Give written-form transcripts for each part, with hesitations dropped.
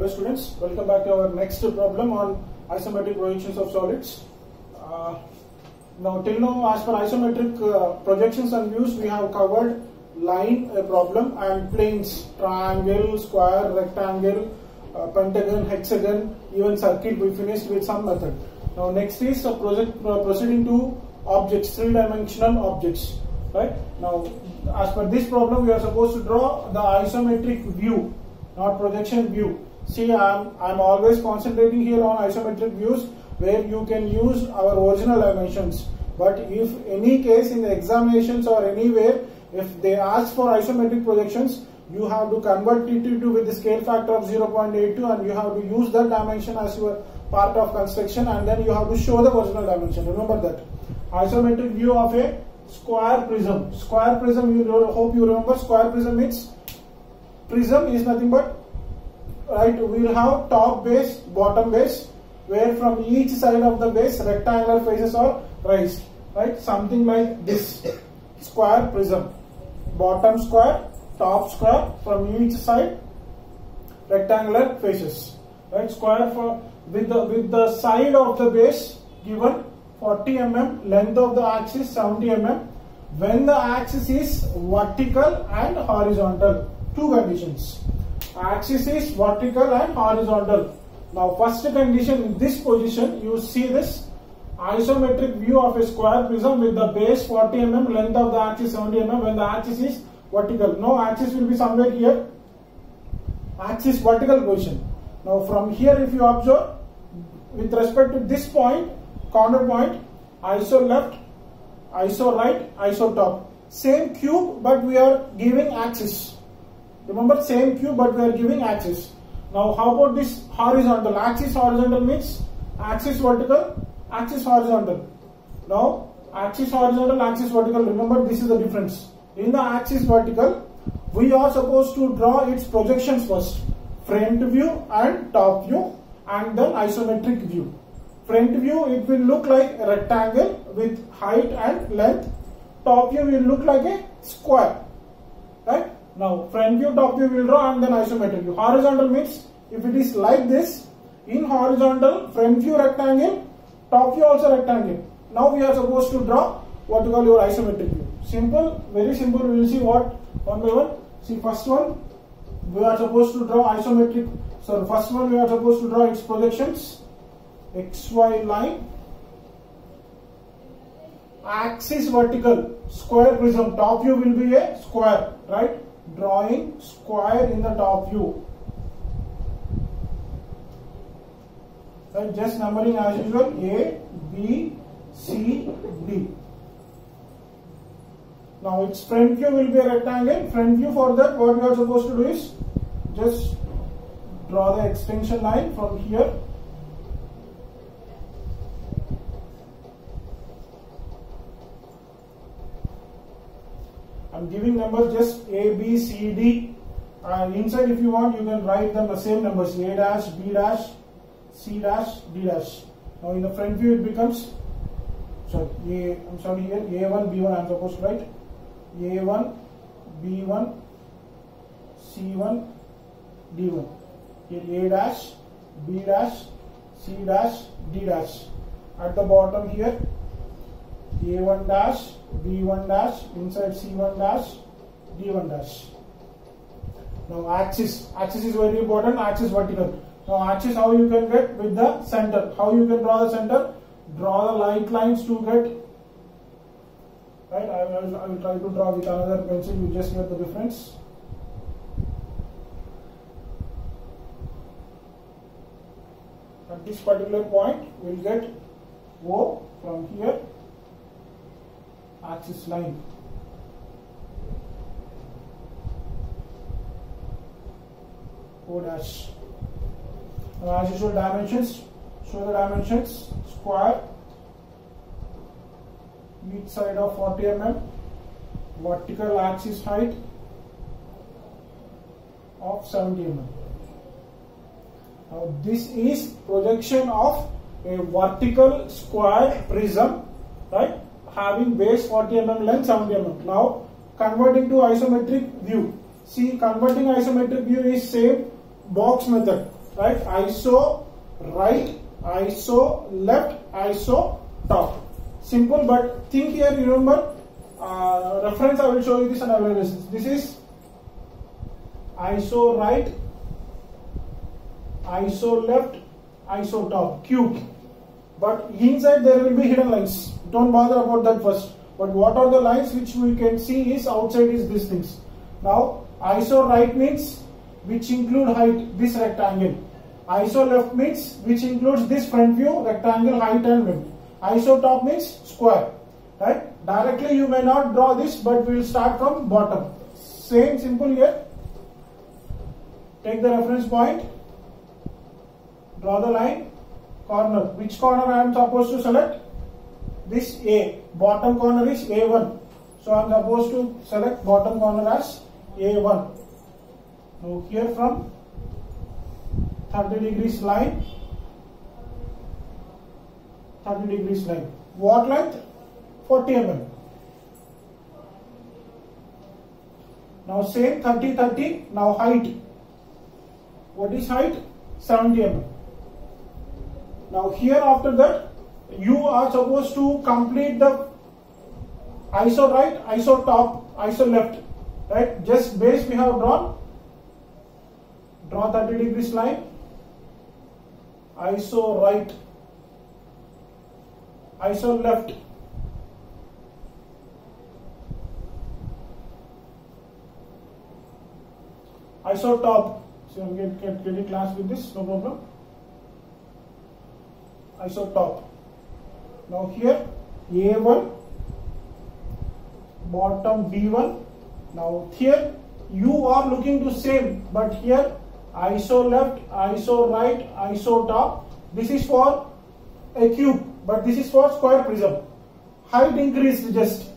Hello students, welcome back to our next problem on isometric projections of solids. Till now, as per isometric projections and views, we have covered line problem and planes, triangle, square, rectangle, pentagon, hexagon, even circle. We finished with some method. Now next is proceeding to objects, three-dimensional objects. Right now, as per this problem, we are supposed to draw the isometric view, not projection view. See, I'm always concentrating here on isometric views where you can use our original dimensions. But if any case in the examinations or anywhere, if they ask for isometric projections, you have to convert it to with the scale factor of 0.82 and you have to use that dimension as your part of construction, and then you have to show the original dimension. Remember that. Isometric view of a square prism. Square prism, hope you remember, square prism means prism is nothing but, right, we will have top base, bottom base, where from each side of the base rectangular faces are raised, right, something like this. Square prism, bottom square, top square, from each side rectangular faces, right. Square for with the side of the base given 40 mm, length of the axis 70 mm, when the axis is vertical and horizontal. Two conditions. Axis is vertical and horizontal. Now first condition, in this position you see this isometric view of a square prism with the base 40 mm, length of the axis 70 mm, when the axis is vertical. No, axis will be somewhere here, axis vertical position. Now from here if you observe, with respect to this point, corner point, iso left, iso right, iso top. Same cube but we are giving axis. Remember, same cube but we are giving axis. Now how about this horizontal? Axis horizontal means axis vertical, axis horizontal. Now axis horizontal, axis vertical, remember this is the difference. In the axis vertical, we are supposed to draw its projections first. Front view and top view, and then isometric view. Front view, it will look like a rectangle with height and length. Top view will look like a square. Right? Now front view, top view will draw, and then isometric view. Horizontal means if it is like this, in horizontal, front view rectangle, top view also rectangle. Now we are supposed to draw what you call your isometric view. Simple, very simple. We will see what one by one. See, first one, we are supposed to draw isometric. So first one, we are supposed to draw its projections. XY line, axis vertical, square prism, top view will be a square, right? Drawing square in the top view. Right, just numbering as usual, A, B, C, D. Now its front view will be a rectangle. Front view, for that what we are supposed to do is just draw the extension line from here. I'm giving numbers just A, B, C, D. Inside if you want, you can write them the same numbers, A dash, B dash, C dash, D dash. Now in the front view it becomes, here A1, B1 I'm supposed to write. A1, B1, C1, D1. Here A dash, B dash, C dash, D dash. At the bottom here, A1 dash, B1 dash, inside C1 dash, D1 dash. Now axis is very important, axis vertical. Now axis, how you can get with the center? How you can draw the center? Draw the light lines to get, right? I will try to draw with another pencil, you just get the difference. At this particular point, we will get O from here, axis line. O dash. Now as usual, dimensions, show the dimensions. Square, each side of 40 mm, vertical axis height of 70 mm. Now this is projection of a vertical square prism, right, having base 40 mm, length 70 mm. Now converting to isometric view. See, converting isometric view is same box method. right? ISO right, ISO left, ISO top. Simple, but think here, you remember, reference I will show you this and I will erase this. This is ISO right, ISO left, ISO top, cube. But inside there will be hidden lines. Don't bother about that first. But what are the lines which we can see is outside is these things. Now ISO right means which include height, this rectangle. ISO left means which includes this front view, rectangle, height and width. ISO top means square. Right? Directly you may not draw this, but we will start from bottom. Same simple here. Take the reference point. Draw the line. Corner. Which corner I am supposed to select? This A. Bottom corner is A1. So I am supposed to select bottom corner as A1. Now here from 30 degrees line. 30 degrees line. What length? 40 mm. Now same 30, 30. Now height. What is height? 70 mm. Now here after that, you are supposed to complete the ISO right, ISO top, ISO left. Right? Just base we have drawn. Draw 30 degrees line. ISO right, ISO left. ISO top. So get a class with this, no problem. ISO top. Now here A1, bottom B1. Now here you are looking to same, but here ISO left, ISO right, ISO top. This is for a cube, but this is for square prism. Height increased just.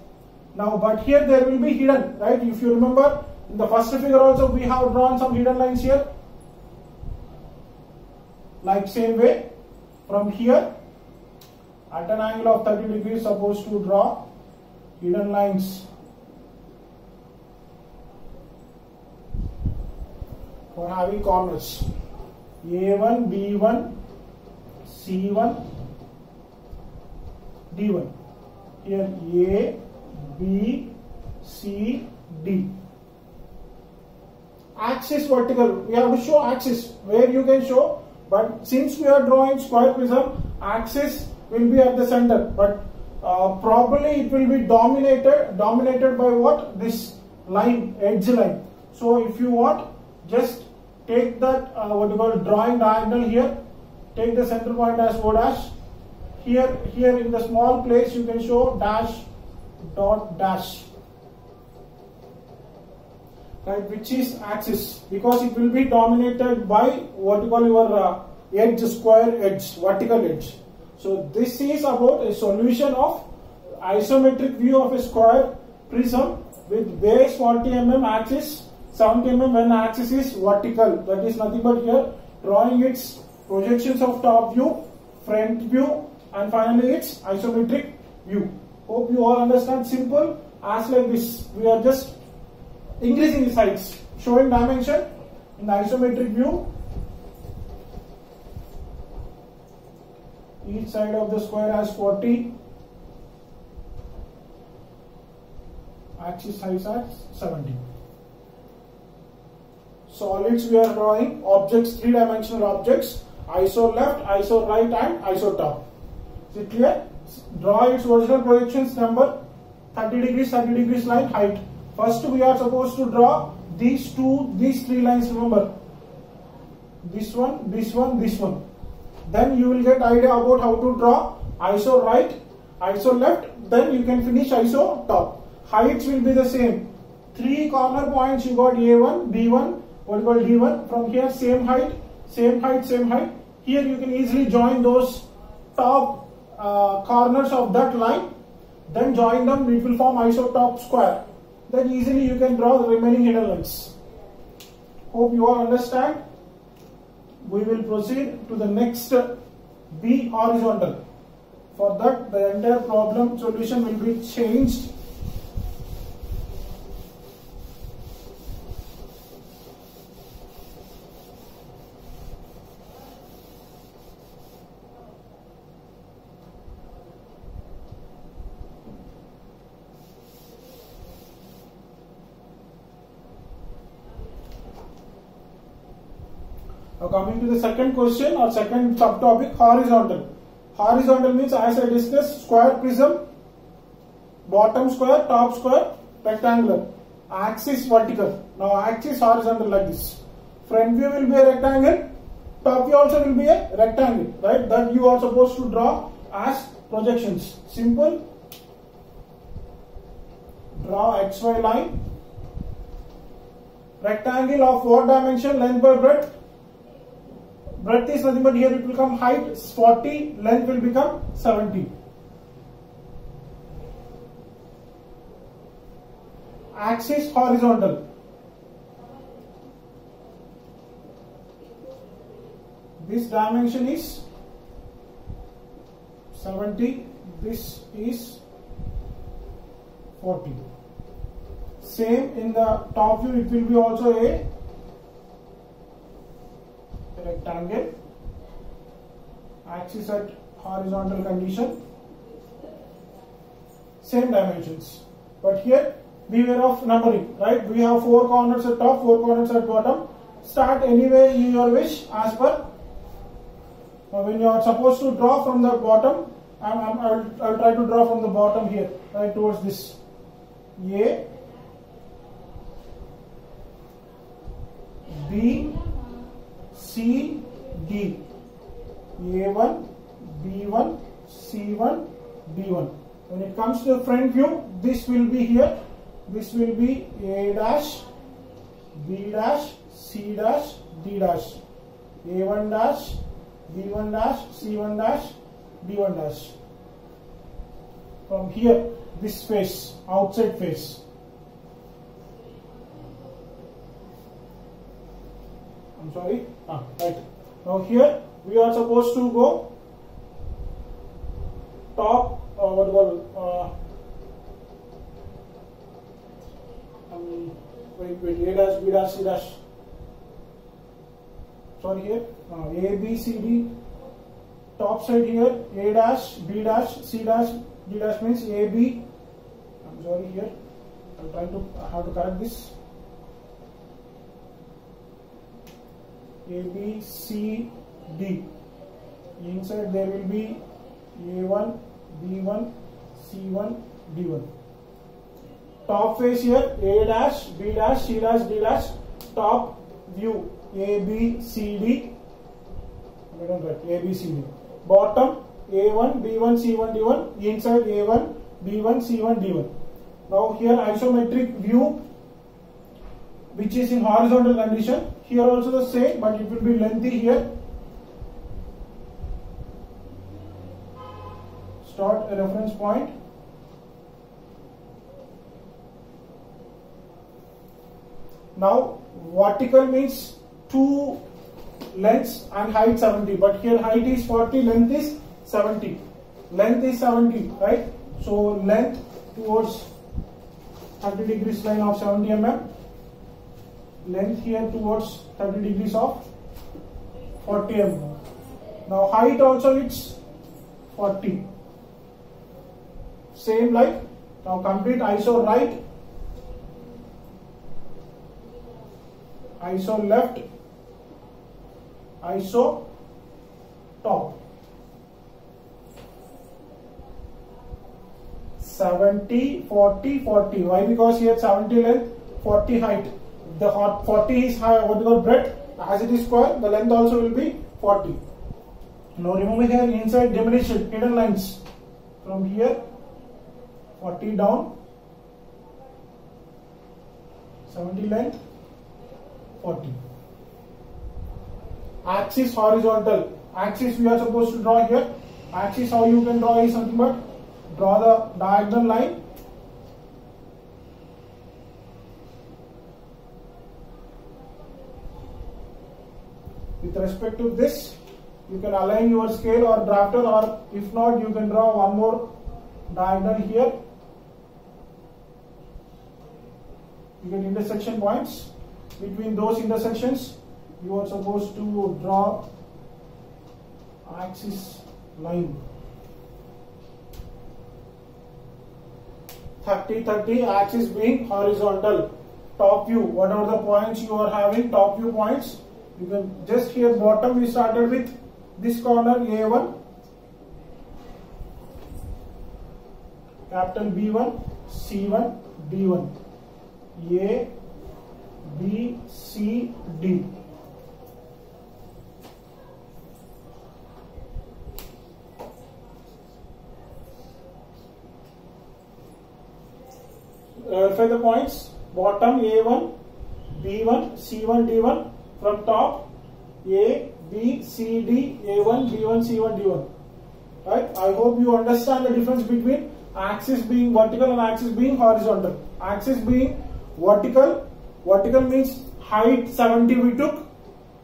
Now, but here there will be hidden, right? If you remember, in the first figure also we have drawn some hidden lines here. Like same way, from here, at an angle of 30 degrees, supposed to draw hidden lines. For having corners. A1, B1, C1, D1. Here A, B, C, D. Axis vertical. We have to show axis where you can show, but since we are drawing square prism, axis will be at the center. But probably it will be dominated by what? This line, edge line. So if you want, just take that what you call drawing diagonal here. Take the center point as O dash. Here in the small place you can show dash, dot, dash. Right, which is axis, because it will be dominated by what you call your edge, square edge, vertical edge. So this is about a solution of isometric view of a square prism with base 40 mm, axis 70 mm when axis is vertical. That is nothing but here drawing its projections of top view, front view, and finally its isometric view. Hope you all understand. Simple as like this. We are just increasing the sides, showing dimension in the isometric view. Each side of the square has 40. Axis size at 70. Solids we are drawing, objects, three-dimensional objects, ISO left, ISO right and ISO top. Is it clear? Draw its original projections number, 30 degrees line, height. First we are supposed to draw these three lines, remember. This one, this one, this one. Then you will get idea about how to draw ISO right, ISO left, then you can finish ISO top. Heights will be the same. Three corner points you got A1, B1, what you call D1. From here same height, same height, same height. Here you can easily join those top corners of that line. Then join them, it will form ISO top square. Then easily you can draw the remaining hidden lines. Hope you all understand. We will proceed to the next B, horizontal. For that the entire problem solution will be changed. Now coming to the second question or second subtopic, horizontal. Horizontal means, as I discussed, square prism, bottom square, top square, rectangular. Axis vertical. Now axis horizontal like this. Front view will be a rectangle, top view also will be a rectangle, right? That you are supposed to draw as projections. Simple. Draw XY line. Rectangle of what dimension? Length by breadth. Breadth is nothing but here it will become height 40, length will become 70. Axis horizontal. This dimension is 70, this is 40. Same in the top view, it will be also a rectangle. Axis at horizontal condition. Same dimensions. But here, beware of numbering, right? We have 4 corners at top, 4 corners at bottom. Start anyway your wish as per. When you are supposed to draw from the bottom, I will try to draw from the bottom here, right towards this. A, B, C, D. A1, B1, C1, D1. When it comes to the front view, this will be here. This will be A dash, B dash, C dash, D dash. A1 dash, B1 dash, C1 dash, D1 dash. From here, this face, outside face. I'm sorry. Right. Now here we are supposed to go top. What do you call? Wait. A dash, B dash, C dash. Sorry here. A, B, C, D. Top side here. A dash, B dash, C dash, D dash means A, B. I'm sorry here. I'm trying to how to correct this. A, B, C, D. Inside there will be A1, B1, C1, D1. Top face here, A dash, B dash, C dash, D dash. Top view, A, B, C, D. I don't write A, B, C, D. Bottom, A1, B1, C1, D1. Inside A1, B1, C1, D1. Now here isometric view, which is in horizontal condition. Here also the same, but it will be lengthy here. Start a reference point. Now vertical means 2 lengths and height 70, but here height is 40, length is 70. Length is 70, right? So length towards 30 degrees line of 70 mm. Length here towards 30 degrees of 40 mm. Now height also it's 40. Same like, now complete iso right, iso left, iso top. 70, 40, 40. Why? Because here 70 length, 40 height. The 40 is high, what you call breadth. As it is square, the length also will be 40. Now remove here inside diminution, hidden lines. From here, 40 down, 70 length, 40. Axis horizontal. Axis we are supposed to draw here. Axis how you can draw is something but draw the diagonal line. With respect to this, you can align your scale or drafter, or if not, you can draw one more diagonal here. You get intersection points. Between those intersections, you are supposed to draw axis line. 30, 30, axis being horizontal. Top view, whatever the points you are having, top view points, You can just here bottom we started with this corner A1, capital B1, C1, D1, A, B, C, D. Verify the points. Bottom A1, B1, C1, D1. From top A, B, C, D, A1, B1, C1, D1. Right? I hope you understand the difference between axis being vertical and axis being horizontal. Axis being vertical means height 70 we took,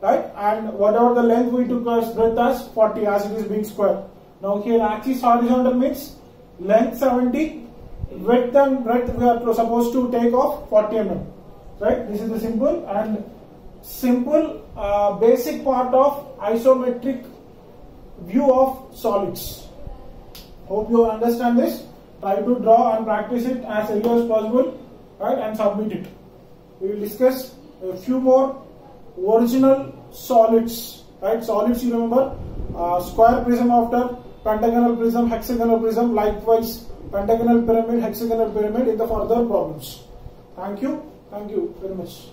right? And whatever the length we took as breadth as 40 as it is being square. Now here axis horizontal means length 70, width and breadth we are supposed to take off 40 mm. Right? This is the simple basic part of isometric view of solids. Hope you understand this. Try to draw and practice it as early as possible, right, and submit it. We will discuss a few more original solids, right? Solids, you remember, square prism after pentagonal prism, hexagonal prism, likewise pentagonal pyramid, hexagonal pyramid in the further problems. Thank you very much.